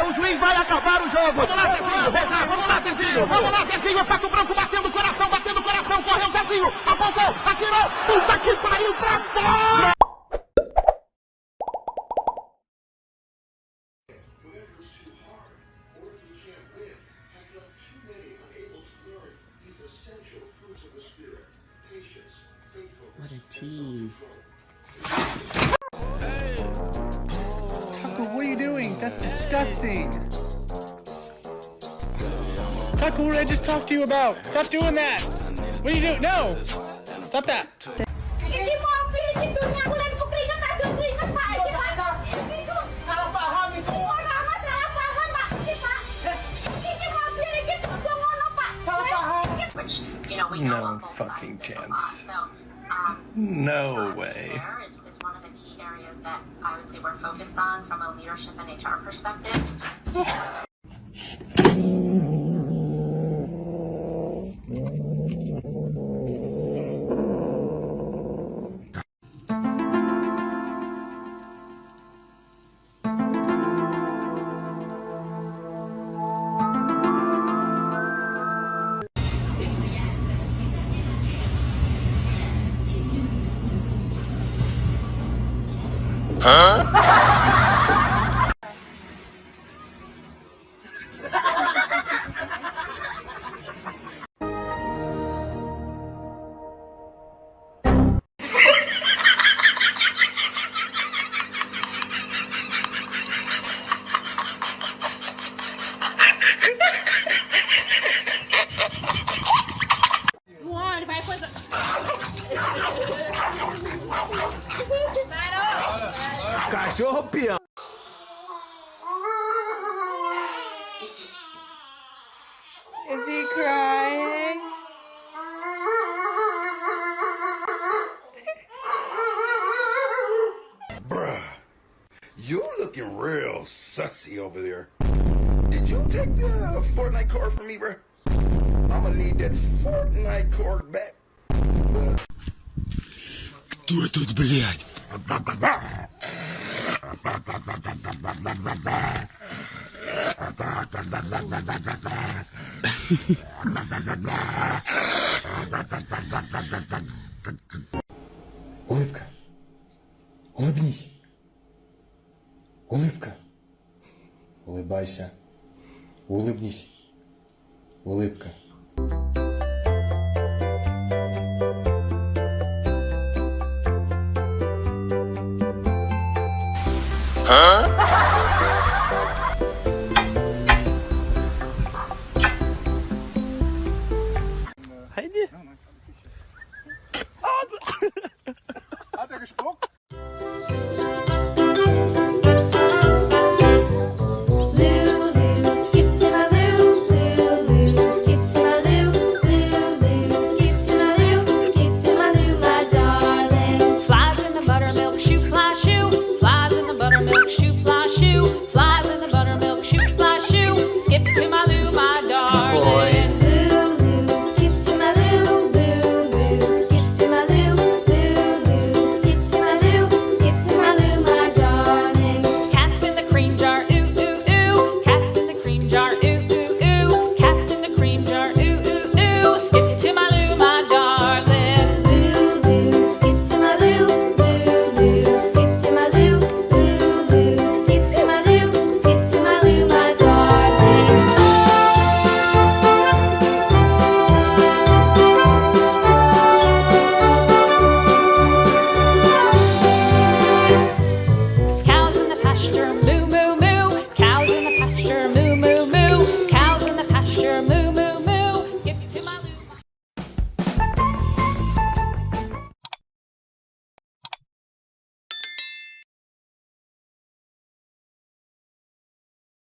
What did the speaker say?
O juiz vai acabar o jogo. Vamos lá, Zezinho. Vamos lá, Zezinho. Vamos lá, Zezinho. Pato Branco batendo o coração. Correu, Zezinho. Apontou, atirou. Puta que pariu, pra fora. What a tease. Taco, what are you doing? That's disgusting. Taco, what did I just talk to you about? Stop doing that. What are you doing? No. Stop that. Hindi mo ang pilitin doon niya. Wala nito kringat tayo. Kringat tayo. Salah paham itu. Wala nga salah paham, Pak. Diba? Hindi mo ang pilitin doon yung ano, Pak. Salah paham. Which, you know, we know No on both fucking sides there's a chance. lot. So, No way. there is one of the key areas that I would say we're focused on from a leadership and HR perspective. Juan, vai coisa. Cachorro peão. Is he crying? Bruh, you looking real sussy over there. Did you take the Fortnite card from me, bruh? I'm gonna need that Fortnite card back. Кто тут, блядь? Улыбка. Улыбнись. Улыбка. Улыбайся. Улыбнись. Улыбка. Huh?